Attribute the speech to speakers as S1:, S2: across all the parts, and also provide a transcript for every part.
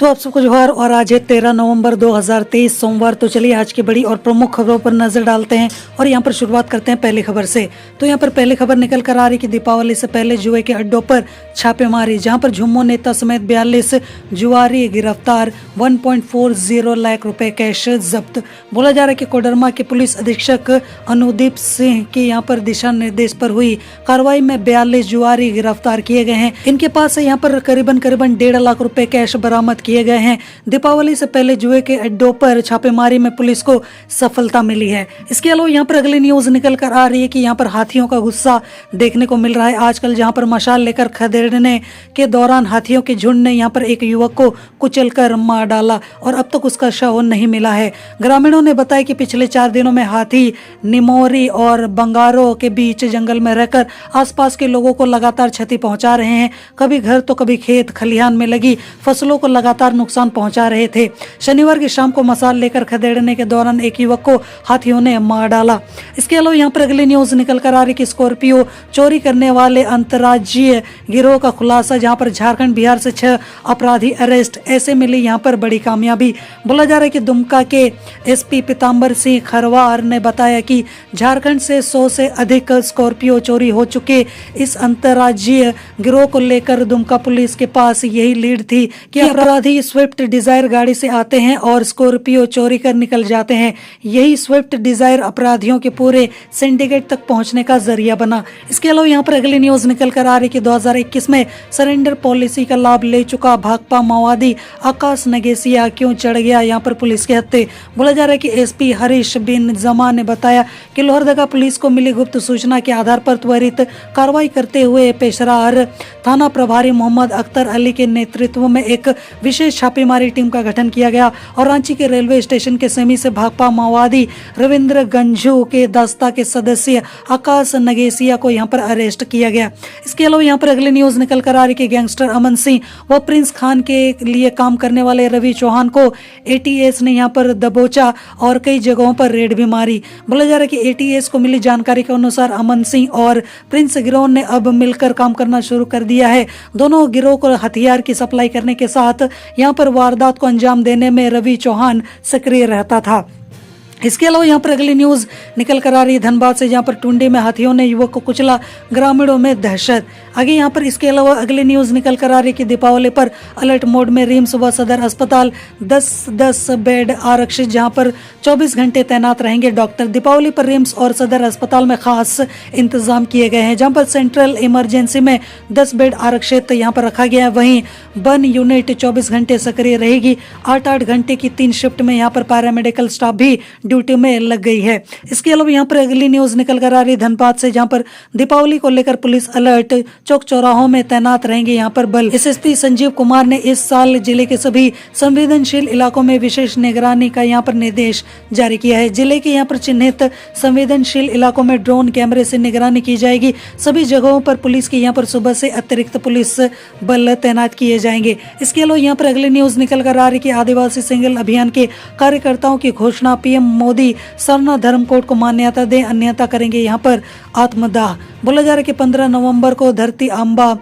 S1: तो आप सबको जोहार। और आज है 13 नवंबर 2023 सोमवार। तो चलिए आज की बड़ी और प्रमुख खबरों पर नजर डालते हैं और यहाँ पर शुरुआत करते हैं पहली खबर से। तो यहाँ पर पहली खबर निकल कर आ रही कि दीपावली से पहले जुए के अड्डों पर छापेमारी, जहाँ पर झुम्मो नेता समेत 42 जुआरी गिरफ्तार, 1.40 लाख रुपए कैश जब्त। बोला जा रहा है कि कोडरमा के पुलिस अधीक्षक अनुदीप सिंह के यहाँ पर दिशा निर्देश पर हुई कार्रवाई में 42 जुआरी गिरफ्तार किए गए हैं। इनके पास से यहाँ पर करीबन 1.5 लाख रुपए कैश बरामद किए गए हैं। दीपावली से पहले जुए के अड्डों पर छापेमारी में पुलिस को सफलता मिली है। इसके अलावा यहाँ पर अगली न्यूज निकल कर आ रही है कि यहाँ पर हाथियों का गुस्सा देखने को मिल रहा है आजकल, जहाँ पर मशाल लेकर खदेड़ने के दौरान हाथियों के झुंड ने यहाँ पर एक युवक को कुचलकर मार डाला और अब तक उसका शव नहीं मिला है। ग्रामीणों ने बताया कि पिछले 4 दिनों में हाथी निमोरी और बंगारों के बीच जंगल में रहकर आसपास के लोगों को लगातार क्षति पहुंचा रहे हैं। कभी घर तो कभी खेत खलिहान में लगी फसलों को लगातार नुकसान पहुंचा रहे थे। शनिवार की शाम को मसाल लेकर खदेड़ने के दौरान एक युवक को हाथियों ने मार डाला। इसके अलावा यहाँ पर अगली न्यूज निकल कर आ रही कि स्कॉर्पियो चोरी करने वाले अंतर्राज्यीय गिरोह का खुलासा, जहाँ पर झारखंड बिहार से 6 अपराधी अरेस्ट। ऐसे मिली यहाँ पर बड़ी कामयाबी। बोला जा रहा है कि दुमका के एसपी पीताम्बर सिंह खरवार ने बताया कि झारखंड से 100 से अधिक स्कॉर्पियो चोरी हो चुके। इस अंतर्राज्यीय गिरोह को लेकर दुमका पुलिस के पास यही लीड थी कि अपराधी स्विफ्ट डिजायर गाड़ी से आते हैं और स्कॉर्पियो चोरी कर निकल जाते हैं। यही स्विफ्ट डिजायर अपराधियों के पूरे सिंडिकेट तक पहुंचने का जरिया बना। इसके अलावा यहाँ पर अगली न्यूज निकल कर आ रही कि 2021 में सरेंडर पॉलिसी का लाभ ले चुका भाकपा माओवादी आकाश नगेसिया क्यों चढ़ गया यहाँ पर पुलिस के हत्थे। बोला जा रहा है कि एसपी हरीश बिन जमा ने बताया कि लोहरदगा पुलिस को मिली गुप्त सूचना के आधार पर त्वरित कार्रवाई करते हुए पेशरार थाना प्रभारी मोहम्मद अख्तर अली के नेतृत्व में एक विशेष छापेमारी टीम का गठन किया गया और रांची के रेलवे स्टेशन के सेमी से भाकपा माओवादी रविंद्र गंजू के दस्ता के सदस्य आकाश नगेसिया को यहां पर अरेस्ट किया गया। इसके अलावा यहां पर अगली न्यूज निकल कर आ रही कि गैंगस्टर अमन सिंह व प्रिंस खान के लिए काम करने वाले रवि चौहान को एटीएस ने यहां पर दबोचा और कई जगहों पर रेड भी मारी। बोला जा रहा है कि एटीएस को मिली जानकारी के अनुसार अमन सिंह और प्रिंस गिरोह ने अब मिलकर काम करना शुरू कर दिया है। दोनों गिरोह को हथियार की सप्लाई करने के साथ यहाँ पर वारदात को अंजाम देने में रवि चौहान सक्रिय रहता था। इसके अलावा यहाँ पर अगली न्यूज निकल कर आ रही है धनबाद से, जहाँ पर टुंडी में हाथियों ने युवक को कुचला, ग्रामीणों में दहशत। आगे यहाँ पर इसके अलावा अगली न्यूज निकल कर आ रही कि दीपावली पर अलर्ट मोड में रिम्स व सदर अस्पताल, 10 बेड आरक्षित, जहाँ पर 24 घंटे तैनात रहेंगे डॉक्टर। दीपावली पर रिम्स और सदर अस्पताल में खास इंतजाम किए गए हैं, जहाँ पर सेंट्रल इमरजेंसी में 10 बेड आरक्षित यहाँ पर रखा गया है। वहीं बन यूनिट 24 घंटे सक्रिय रहेगी। 8-8 घंटे की 3 शिफ्ट में यहाँ पर पैरामेडिकल स्टाफ भी ड्यूटी में लग गई है। इसके अलावा यहाँ पर अगली न्यूज निकल कर आ रही धनबाद से, जहाँ पर दीपावली को लेकर पुलिस अलर्ट, चौक चौराहों में तैनात रहेंगे यहाँ पर बल। एसएसपी संजीव कुमार ने इस साल जिले के सभी संवेदनशील इलाकों में विशेष निगरानी का यहाँ पर निर्देश जारी किया है। जिले के यहाँ पर चिन्हित संवेदनशील इलाकों में ड्रोन कैमरे से निगरानी की जाएगी। सभी जगहों पर पुलिस की यहाँ पर सुबह से अतिरिक्त पुलिस बल तैनात किए जाएंगे। इसके अलावा यहाँ पर अगली न्यूज निकल कर आ रही कि आदिवासी सिंगल अभियान के कार्यकर्ताओं की घोषणा, पीएम मोदी सरना धर्म कोड को मान्यता दें, अन्यथा करेंगे यहाँ पर आत्मदाह। बोला जा रहा है कि 15 नवंबर को धरती आंबा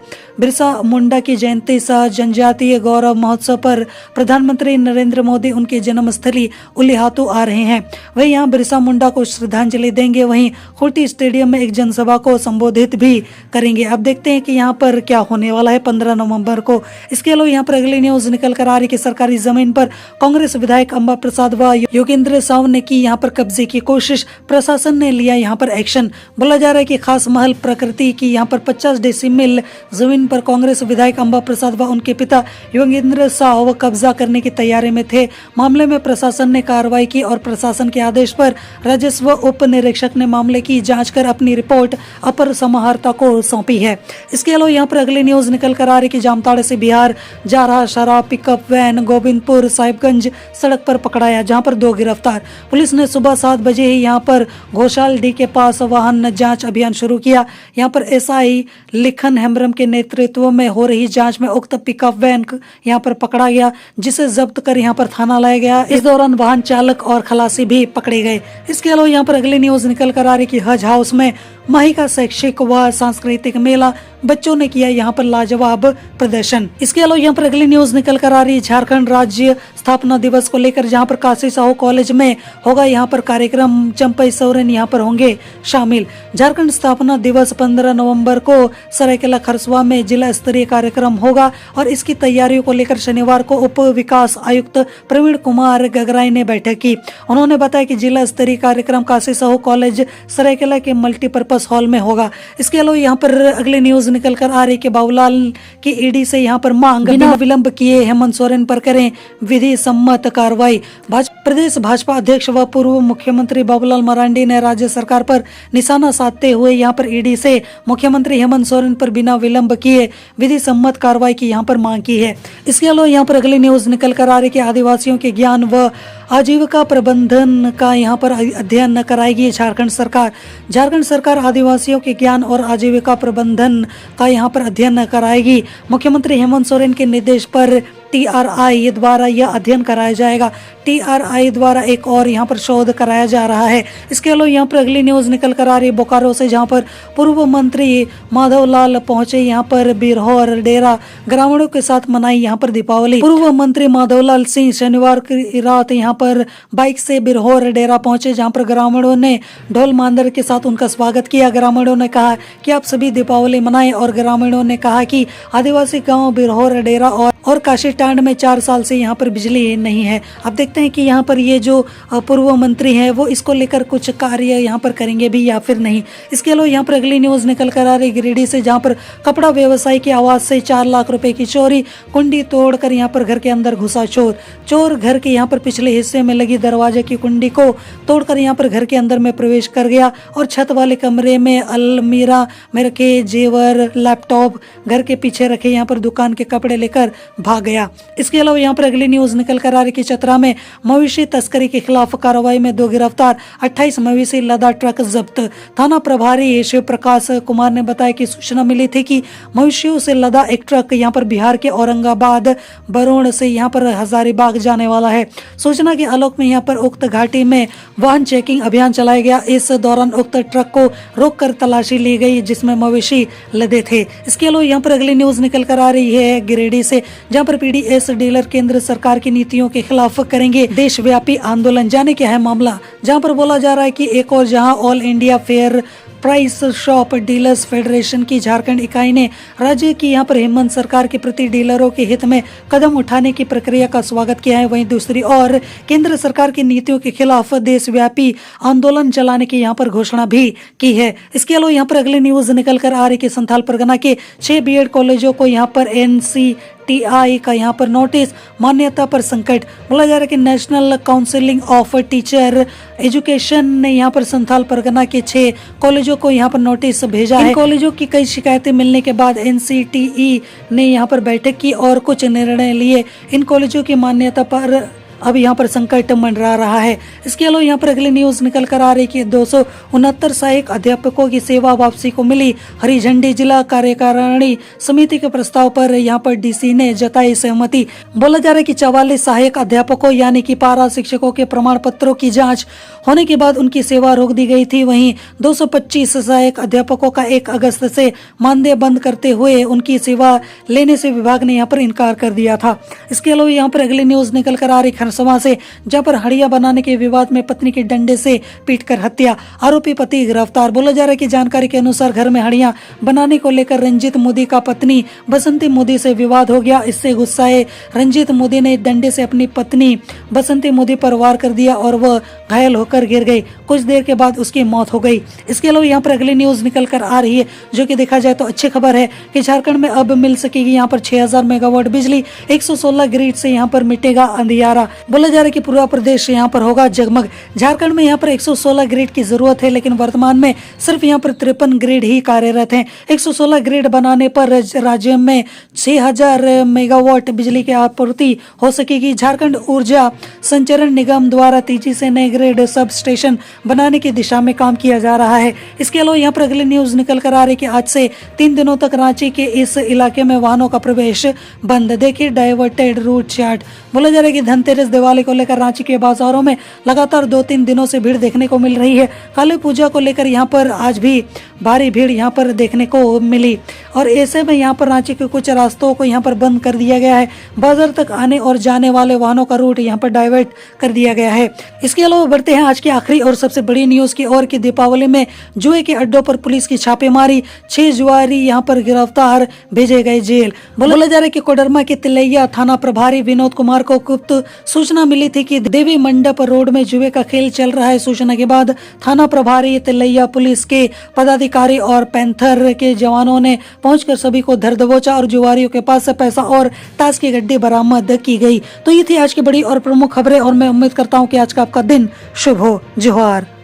S1: बिरसा मुंडा की जयंती सह जनजातीय गौरव महोत्सव पर प्रधानमंत्री नरेंद्र मोदी उनकी जन्मस्थली उलिहातू आ रहे हैं। वहीं यहाँ बिरसा मुंडा को श्रद्धांजलि देंगे। वहीं खूंटी स्टेडियम में एक जनसभा को संबोधित भी करेंगे। अब देखते हैं कि यहाँ पर क्या होने वाला है 15 नवंबर को। इसके अलावा यहाँ पर अगली न्यूज निकल कर आ रही कि सरकारी जमीन पर कांग्रेस विधायक अंबा प्रसाद व योगेंद्र साव ने की यहाँ पर कब्जे की कोशिश, प्रशासन ने लिया यहाँ पर एक्शन। बोला जा रहा है कि खास महल प्रकृति की यहाँ पर 50 डेसिमिल जमीन पर कांग्रेस विधायक अंबा प्रसाद व उनके पिता योगेंद्र साव कब्जा करने की तैयारी में थे। मामले में प्रशासन ने कार्रवाई की और प्रशासन के आदेश पर राजस्व उप निरीक्षक ने मामले की जांच कर अपनी रिपोर्ट अपर समाहर्ता को सौंपी है। इसके अलावा यहाँ पर अगली न्यूज निकल कर आ रही कि जामताड़ा से बिहार जा रहा शराब पिकअप वैन गोविंदपुर साहिबगंज सड़क पर पकड़ाया, जहाँ पर 2 गिरफ्तार। पुलिस ने सुबह 7 बजे ही यहाँ पर घोषाल डी के पास वाहन जांच अभियान शुरू किया। यहाँ पर एसआई लिखन हेम्ब्रम के नेतृत्व में हो रही जांच में उक्त पिकअप वैन यहाँ पर पकड़ा गया, जिसे जब्त कर यहाँ पर थाना लाया गया। इस दौरान वाहन चालक और खलासी भी पकड़े गए। इसके अलावा यहाँ पर अगली न्यूज निकल कर आ रही कि हज हाउस में माही का शैक्षिक व सांस्कृतिक मेला, बच्चों ने किया यहाँ पर लाजवाब प्रदर्शन। इसके अलावा यहाँ पर अगली न्यूज निकल कर आ रही है झारखंड राज्य स्थापना दिवस को लेकर, जहाँ पर काशी साहू कॉलेज में होगा यहाँ पर कार्यक्रम, चंपई सोरेन यहाँ पर होंगे शामिल। झारखंड स्थापना दिवस 15 नवंबर को सरायकेला खरसुआ में जिला स्तरीय कार्यक्रम होगा और इसकी तैयारियों को लेकर शनिवार को उप विकास आयुक्त प्रवीण कुमार गगराई ने बैठक की। उन्होंने बताया कि जिला स्तरीय कार्यक्रम काशी साहू कॉलेज सरायकेला के मल्टीपर्पज हॉल में होगा। इसके अलावा यहाँ पर अगली न्यूज निकल कर आ रही कि बाबूलाल की ईडी से यहाँ पर मांग, बिना विलंब किए हेमंत सोरेन पर करें विधि सम्मत कार्रवाई। प्रदेश भाजपा अध्यक्ष व पूर्व मुख्यमंत्री बाबूलाल मरांडी ने राज्य सरकार पर निशाना साधते हुए यहाँ पर ईडी से मुख्यमंत्री हेमंत सोरेन पर बिना विलंब किए विधि सम्मत कार्रवाई की यहाँ पर मांग की है। इसके अलावा यहाँ पर अगली न्यूज निकल कर आ रही कि आदिवासियों के ज्ञान व आजीविका प्रबंधन का यहाँ पर अध्ययन न कराएगी झारखंड सरकार। झारखंड सरकार आदिवासियों के ज्ञान और आजीविका प्रबंधन का यहाँ पर अध्ययन न कराएगी। मुख्यमंत्री हेमंत सोरेन के निर्देश पर TRI द्वारा यह अध्ययन कराया जाएगा। TRI द्वारा एक और यहाँ पर शोध कराया जा रहा है। इसके अलावा यहाँ पर अगली न्यूज निकल कर आ रही है बोकारो से, जहाँ पर पूर्व मंत्री माधवलाल पहुंचे यहाँ पर बिरहोर डेरा, ग्रामीणों के साथ मनाई यहाँ पर दीपावली। पूर्व मंत्री माधवलाल सिंह शनिवार की रात यहाँ पर बाइक से बिरहोर डेरा पहुंचे, जहाँ पर ग्रामीणों ने ढोल मांदर के साथ उनका स्वागत किया। ग्रामीणों ने कहा कि आप सभी दीपावली मनाएं और ग्रामीणों ने कहा कि आदिवासी गाँव बिरहोर डेरा और काशीटांड में 4 साल से यहाँ पर बिजली नहीं है। अब देखते हैं कि यहाँ पर ये जो पूर्व मंत्री हैं वो इसको लेकर कुछ कार्य यहाँ पर करेंगे भी या फिर नहीं। इसके अलावा यहाँ पर अगली न्यूज निकल कर आ रही गिरिडीह से, जहाँ पर कपड़ा व्यवसायी की आवाज से 4 लाख रुपए की चोरी, कुंडी तोड़कर यहाँ पर घर के अंदर घुसा चोर घर के यहाँ पर पिछले हिस्से में लगी दरवाजे की कुंडी को तोड़कर यहाँ पर घर के अंदर में प्रवेश कर गया और छत वाले कमरे में अलमीरा में रखे जेवर, लैपटॉप, घर के पीछे रखे यहाँ पर दुकान के कपड़े लेकर भाग गया। इसके अलावा यहाँ पर अगली न्यूज निकल कर आ रही कि चतरा में मवेशी तस्करी के खिलाफ कार्रवाई में 2 गिरफ्तार, 28 मवेशी लदा ट्रक जब्त। थाना प्रभारी शिव प्रकाश कुमार ने बताया कि सूचना मिली थी कि मवेशियों से लदा एक ट्रक यहाँ पर बिहार के औरंगाबाद बरोड़ से यहाँ पर हजारीबाग जाने वाला है। सूचना के आलोक में यहाँ पर उक्त घाटी में वाहन चेकिंग अभियान चलाया गया। इस दौरान उक्त ट्रक को रोककर तलाशी ली गई जिसमें मवेशी लदे थे। इसके अलावा यहाँ पर अगली न्यूज निकल कर आ रही है गिरिडीह से, जहाँ पर PDS डीलर केंद्र सरकार की नीतियों के खिलाफ करेंगे देशव्यापी आंदोलन। जाने क्या है मामला, जहाँ पर बोला जा रहा है कि एक और जहाँ all India fair price shop dealers federation की झारखंड इकाई ने राज्य की यहाँ पर हेमंत सरकार के प्रति डीलरों के हित में कदम उठाने की प्रक्रिया का स्वागत किया है। वहीं दूसरी ओर केंद्र सरकार की नीतियों के खिलाफ देशव्यापी आंदोलन चलाने की यहाँ पर घोषणा भी की है। इसके अलावा यहाँ पर अगली न्यूज निकल कर आ रही कि संथाल परगना के 6 BEd कॉलेजों को यहाँ पर NCTI का यहाँ पर नोटिस, मान्यता पर संकट। बोला जा रहा है कि national counselling of teacher education ने यहाँ पर संथाल परगना के 6 कॉलेजों को यहाँ पर नोटिस भेजा है। कॉलेजों की कई शिकायतें मिलने के बाद NCTE ने यहाँ पर बैठक की और कुछ निर्णय लिए। इन कॉलेजों की मान्यता पर अब यहाँ पर संकट मंडरा रहा है। इसके अलावा यहाँ पर अगली न्यूज निकल कर आ रही कि 269 सहायक अध्यापकों की सेवा वापसी को मिली हरी झंडी। जिला कार्यकारिणी समिति के प्रस्ताव पर यहाँ पर DC ने जताई सहमति। बोला जा रहा है कि 44 सहायक अध्यापकों यानी कि पारा शिक्षकों के प्रमाण पत्रों की जांच होने के बाद उनकी सेवा रोक दी गई थी। वहीं 225 सहायक अध्यापकों का 1 अगस्त से मानदेय बंद करते हुए उनकी सेवा लेने से विभाग ने यहाँ पर इनकार कर दिया था। इसके अलावा यहाँ पर अगली न्यूज निकल कर आ रही खरसवा से, जहाँ पर हड़िया बनाने के विवाद में पत्नी के डंडे से पीटकर हत्या, आरोपी पति गिरफ्तार। बोला जा रहा है कि जानकारी के अनुसार घर में हड़िया बनाने को लेकर रंजीत मोदी का पत्नी बसंती मोदी से विवाद हो गया। इससे गुस्साए रंजीत मोदी ने डंडे से अपनी पत्नी बसंती मोदी पर वार कर दिया और वह घायल होकर गिर गई। कुछ देर के बाद उसकी मौत हो गई। इसके अलावा यहाँ पर अगली न्यूज निकल कर आ रही है, जो कि देखा जाए तो अच्छी खबर है कि झारखंड में अब मिल सकेगी यहाँ पर 6000 मेगावाट बिजली। 116 ग्रिड से यहाँ पर मिटेगा अंधियारा। बोला जा रहा है कि पूरा प्रदेश यहाँ पर होगा जगमग। झारखंड में यहाँ पर 116 ग्रिड की जरूरत है, लेकिन वर्तमान में सिर्फ यहाँ पर 53 ग्रिड ही कार्यरत हैं। 116 ग्रिड बनाने पर राज्य में 6000 मेगावाट बिजली की आपूर्ति हो सकेगी। झारखंड ऊर्जा संचरण निगम द्वारा तेजी से नए ग्रिड सब स्टेशन बनाने की दिशा में काम किया जा रहा है। इसके अलावा यहाँ पर अगली न्यूज निकल कर आ रही है कि आज से 3 दिनों तक रांची के इस इलाके में वाहनों का प्रवेश बंद। देखिए डाइवर्टेड रूट चार्ट। बोला जा रहा है कि धनतेरस दिवाली को लेकर रांची के बाजारों में लगातार 2-3 दिनों से भीड़ देखने को मिल रही है। काली पूजा को लेकर यहाँ पर आज भी भारी भीड़ यहाँ पर देखने को मिली और ऐसे में यहाँ पर रांची के कुछ रास्तों को यहाँ पर बंद कर दिया गया है। बाजार तक आने और जाने वाले वाहनों का रूट यहाँ पर डाइवर्ट कर दिया गया है। इसके अलावा बढ़ते हैं आज की आखिरी और सबसे बड़ी न्यूज की ओर कि दीपावली में जुए के अड्डों पर पुलिस की छापेमारी, 6 जुआरी यहाँ पर गिरफ्तार, भेजे गए जेल। बोला जा रहा है कि कोडरमा के तिलैया थाना प्रभारी विनोद कुमार को गुप्त सूचना मिली थी कि देवी मंडप रोड में जुए का खेल चल रहा है। सूचना के बाद थाना प्रभारी तिलैया पुलिस के पदाधिकारी और पैंथर के जवानों ने पहुंचकर सभी को धर दबोचा और जुआरियों के पास से पैसा और ताश की गड्डी बरामद की गई। तो ये थी आज की बड़ी और प्रमुख खबरें और मैं उम्मीद करता हूँ कि आज का आपका दिन शुभ हो। जोहार।